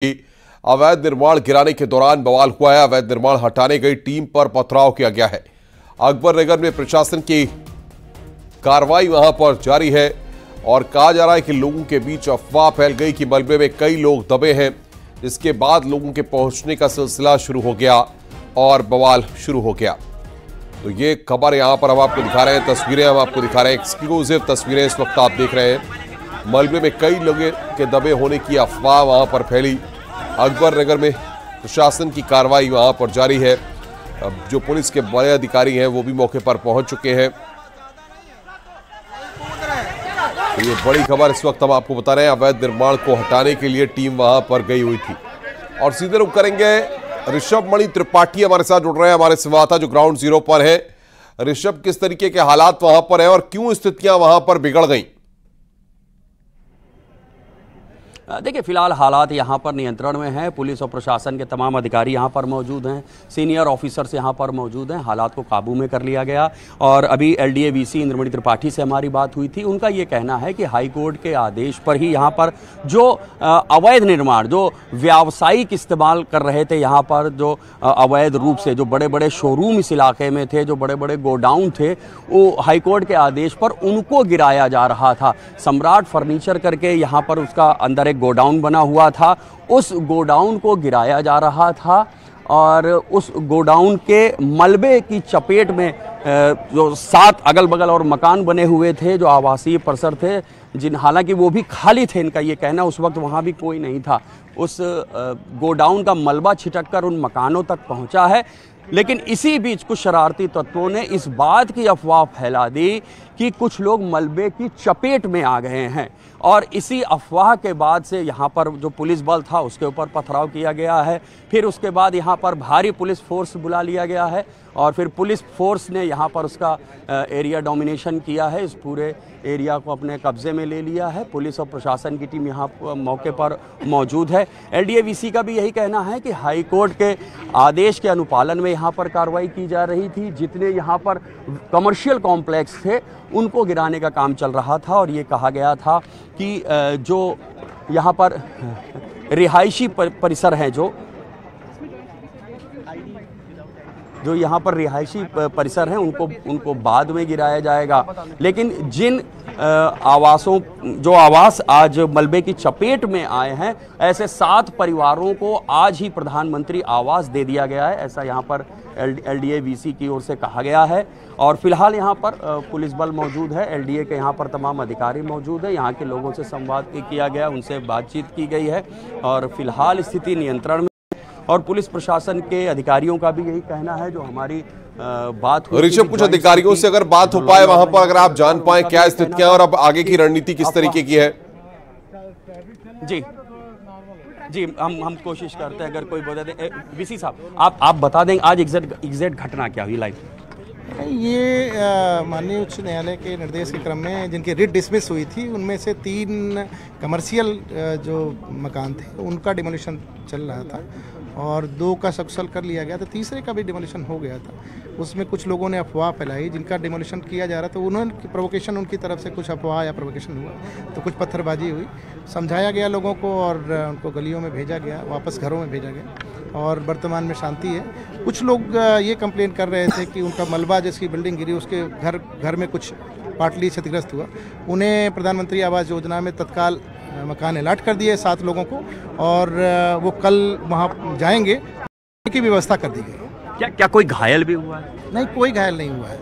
अवैध निर्माण गिराने के दौरान बवाल हुआ है। अवैध निर्माण हटाने गई टीम पर पथराव किया गया है। अकबर नगर में प्रशासन की कार्रवाई वहां पर जारी है और कहा जा रहा है कि लोगों के बीच अफवाह फैल गई कि मलबे में कई लोग दबे हैं, जिसके बाद लोगों के पहुंचने का सिलसिला शुरू हो गया और बवाल शुरू हो गया। तो ये खबर यहां पर हम आपको दिखा रहे हैं, तस्वीरें हम आपको दिखा रहे हैं, एक्सक्लूसिव तस्वीरें इस वक्त आप देख रहे हैं। मलबे में कई लोगों के दबे होने की अफवाह वहां पर फैली। अकबर नगर में प्रशासन की कार्रवाई वहां पर जारी है। जो पुलिस के बड़े अधिकारी हैं वो भी मौके पर पहुंच चुके हैं। तो ये बड़ी खबर इस वक्त हम आपको बता रहे हैं। अवैध निर्माण को हटाने के लिए टीम वहां पर गई हुई थी। और सीधे रुख करेंगे, ऋषभ मणि त्रिपाठी हमारे साथ जुड़ रहे हैं, हमारे संवाददाता जो ग्राउंड जीरो पर है। ऋषभ, किस तरीके के हालात वहां पर है और क्यों स्थितियां वहां पर बिगड़ गई? देखिए, फिलहाल हालात यहाँ पर नियंत्रण में हैं। पुलिस और प्रशासन के तमाम अधिकारी यहाँ पर मौजूद हैं, सीनियर ऑफिसर्स यहाँ पर मौजूद हैं। हालात को काबू में कर लिया गया। और अभी एलडीए वीसी इंद्रमणि त्रिपाठी से हमारी बात हुई थी। उनका ये कहना है कि हाईकोर्ट के आदेश पर ही यहाँ पर जो अवैध निर्माण, जो व्यावसायिक इस्तेमाल कर रहे थे यहाँ पर, जो अवैध रूप से जो बड़े बड़े शोरूम इस इलाके में थे, जो बड़े बड़े गोडाउन थे, वो हाईकोर्ट के आदेश पर उनको गिराया जा रहा था। सम्राट फर्नीचर करके यहाँ पर उसका अंदर एक गोडाउन बना हुआ था, उस गोडाउन को गिराया जा रहा था। और उस गोडाउन के मलबे की चपेट में जो 7 अगल बगल और मकान बने हुए थे, जो आवासीय परिसर थे, जिन हालांकि वो भी खाली थे, इनका ये कहना, उस वक्त वहाँ भी कोई नहीं था। उस गोडाउन का मलबा छिटक कर उन मकानों तक पहुँचा है। लेकिन इसी बीच कुछ शरारती तत्वों ने इस बात की अफवाह फैला दी कि कुछ लोग मलबे की चपेट में आ गए हैं। और इसी अफवाह के बाद से यहाँ पर जो पुलिस बल था उसके ऊपर पथराव किया गया है। फिर उसके बाद यहाँ पर भारी पुलिस फोर्स बुला लिया गया है और फिर पुलिस फोर्स ने यहाँ पर उसका एरिया डोमिनेशन किया है। इस पूरे एरिया को अपने कब्जे में ले लिया है। पुलिस और प्रशासन की टीम यहाँ मौके पर मौजूद है। एलडीए वीसी का भी यही कहना है कि हाई कोर्ट के आदेश के अनुपालन में यहाँ पर कार्रवाई की जा रही थी। जितने यहाँ पर कमर्शियल कॉम्प्लेक्स थे उनको गिराने का काम चल रहा था। और ये कहा गया था कि जो यहाँ पर रिहायशी परिसर हैं, जो यहाँ पर रिहायशी परिसर हैं, उनको बाद में गिराया जाएगा। लेकिन जिन आवास आज मलबे की चपेट में आए हैं, ऐसे 7 परिवारों को आज ही प्रधानमंत्री आवास दे दिया गया है, ऐसा यहाँ पर एलडीए वीसी की ओर से कहा गया है। और फिलहाल यहाँ पर पुलिस बल मौजूद है, एलडीए के यहाँ पर तमाम अधिकारी मौजूद हैं। यहाँ के लोगों से संवाद किया गया, उनसे बातचीत की गई है और फिलहाल स्थिति नियंत्रण में। और पुलिस प्रशासन के अधिकारियों का भी यही कहना है, जो हमारी बात हुई। ऋषभ, कुछ अधिकारियों से अगर बात हो पाए वहां पर, अगर आप जान पाए क्या स्थितियां और अब आगे की रणनीति किस तरीके की है? जी, हम कोशिश करते हैं, अगर कोई बता दे। वीसी साहब, आप बता देंगे आज एग्जैक्ट घटना क्या हुई लाइव? ये माननीय उच्च न्यायालय के निर्देश के क्रम में जिनकी रिट डिसमिस हुई थी, उनमें से 3 कमर्शियल जो मकान थे उनका डिमोलिशन चल रहा था और 2 का सक्सेल कर लिया गया था, तीसरे का भी डिमोलिशन हो गया था। उसमें कुछ लोगों ने अफवाह फैलाई, जिनका डिमोलिशन किया जा रहा था उन्होंने प्रोवोकेशन, उनकी तरफ से कुछ अफवाह या प्रोवोकेशन हुआ तो कुछ पत्थरबाजी हुई, समझाया गया लोगों को और उनको गलियों में भेजा गया, वापस घरों में भेजा गया और वर्तमान में शांति है। कुछ लोग ये कंप्लेन कर रहे थे कि उनका मलबा जिसकी बिल्डिंग गिरी उसके घर में कुछ पार्टली क्षतिग्रस्त हुआ। उन्हें प्रधानमंत्री आवास योजना में तत्काल मकान अलॉट कर दिए 7 लोगों को और वो कल वहाँ जाएंगे, की व्यवस्था कर दी गई। क्या कोई घायल भी हुआ है? नहीं, कोई घायल नहीं हुआ है।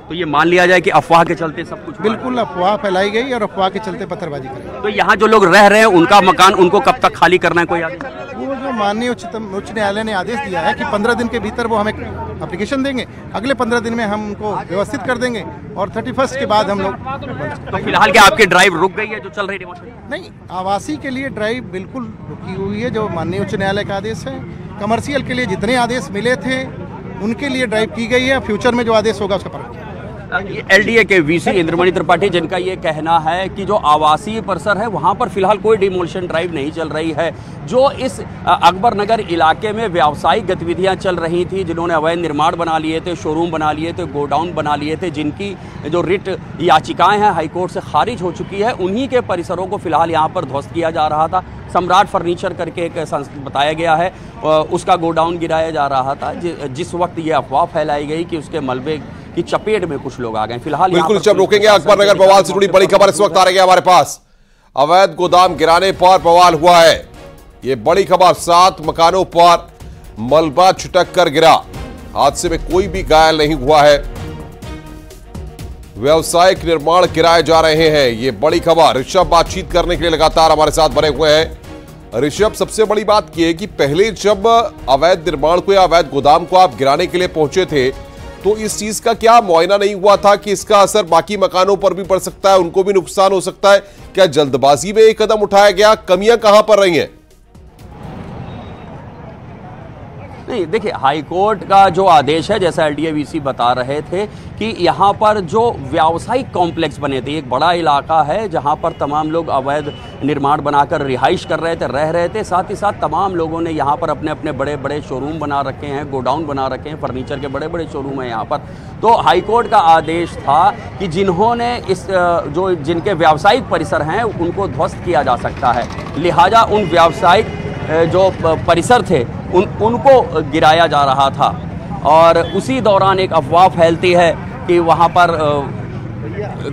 तो ये मान लिया जाए कि अफवाह के चलते सब कुछ? बिल्कुल अफवाह फैलाई गई और अफवाह के चलते पत्थरबाजी करी। तो यहाँ जो लोग रह रहे हैं उनका मकान उनको कब तक खाली करना है, कोई आदेश? वो जो माननीय उच्च न्यायालय ने आदेश दिया है कि 15 दिन के भीतर वो हमें एप्लीकेशन देंगे, अगले 15 दिन में हम उनको व्यवस्थित कर देंगे और 31 के बाद हम लोग। तो फिलहाल क्या आपकी ड्राइव रुक गई है जो चल रही है? नहीं, आवासीय के लिए ड्राइव बिल्कुल रुकी हुई है, जो माननीय उच्च न्यायालय का आदेश है। कमर्शियल के लिए जितने आदेश मिले थे उनके लिए ड्राइव की गई है, फ्यूचर में जो आदेश होगा उसका पालन। एलडीए के वीसी इंद्रमणि त्रिपाठी, जिनका ये कहना है कि जो आवासीय परिसर है वहां पर फिलहाल कोई डिमोलिशन ड्राइव नहीं चल रही है। जो इस अकबर नगर इलाके में व्यावसायिक गतिविधियां चल रही थी, जिन्होंने अवैध निर्माण बना लिए थे, शोरूम बना लिए थे, गोडाउन बना लिए थे, जिनकी जो रिट याचिकाएं हैं हाईकोर्ट से खारिज हो चुकी है, उन्हीं के परिसरों को फिलहाल यहाँ पर ध्वस्त किया जा रहा था। सम्राट फर्नीचर करके एक बताया गया है, उसका गोडाउन गिराया जा रहा था, जिस वक्त ये अफवाह फैलाई गई कि उसके मलबे की चपेट में कुछ लोग आ गए। फिलहाल बिल्कुल जब रोकेंगे अकबर नगर बवाल से जुड़ी बड़ी खबर इस वक्त आ रही है हमारे पास। अवैध गोदाम गिराने पर बवाल हुआ है, ये बड़ी खबर। 7 मकानों पर मलबा छिटक कर गिरा, हादसे में कोई भी घायल नहीं हुआ है। व्यावसायिक निर्माण गिराए जा रहे हैं, ये बड़ी खबर। ऋषभ बातचीत करने के लिए लगातार हमारे साथ बने हुए हैं। ऋषभ, सबसे बड़ी बात यह है कि पहले जब अवैध निर्माण को या अवैध गोदाम को आप गिराने के लिए पहुंचे थे तो इस चीज का क्या मुआयना नहीं हुआ था कि इसका असर बाकी मकानों पर भी पड़ सकता है, उनको भी नुकसान हो सकता है? क्या जल्दबाजी में एक कदम उठाया गया? कमियां कहां पर रही हैं? नहीं, देखिए, हाईकोर्ट का जो आदेश है, जैसा एलडीए वीसी बता रहे थे कि यहाँ पर जो व्यावसायिक कॉम्प्लेक्स बने थे, एक बड़ा इलाका है जहाँ पर तमाम लोग अवैध निर्माण बनाकर रिहाइश कर रहे थे, रह रहे थे। साथ ही साथ तमाम लोगों ने यहाँ पर अपने अपने बड़े बड़े शोरूम बना रखे हैं, गोडाउन बना रखे हैं, फर्नीचर के बड़े बड़े शोरूम हैं यहाँ पर। तो हाईकोर्ट का आदेश था कि जिन्होंने जिनके व्यावसायिक परिसर हैं उनको ध्वस्त किया जा सकता है, लिहाजा उन व्यावसायिक जो परिसर थे उनको गिराया जा रहा था। और उसी दौरान एक अफवाह फैलती है कि वहाँ पर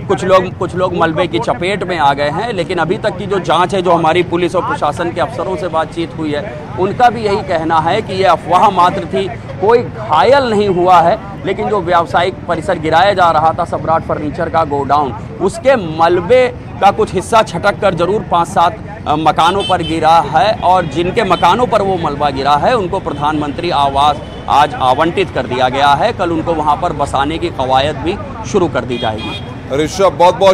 कुछ लोग मलबे की चपेट में आ गए हैं, लेकिन अभी तक की जो जांच है, जो हमारी पुलिस और प्रशासन के अफसरों से बातचीत हुई है, उनका भी यही कहना है कि ये अफवाह मात्र थी, कोई घायल नहीं हुआ है। लेकिन जो व्यावसायिक परिसर गिराया जा रहा था, सम्राट फर्नीचर का गोडाउन, उसके मलबे का कुछ हिस्सा छटक कर जरूर 5-7 मकानों पर गिरा है, और जिनके मकानों पर वो मलबा गिरा है उनको प्रधानमंत्री आवास आज आवंटित कर दिया गया है। कल उनको वहां पर बसाने की कवायद भी शुरू कर दी जाएगी। ऋषभ, बहुत बहुत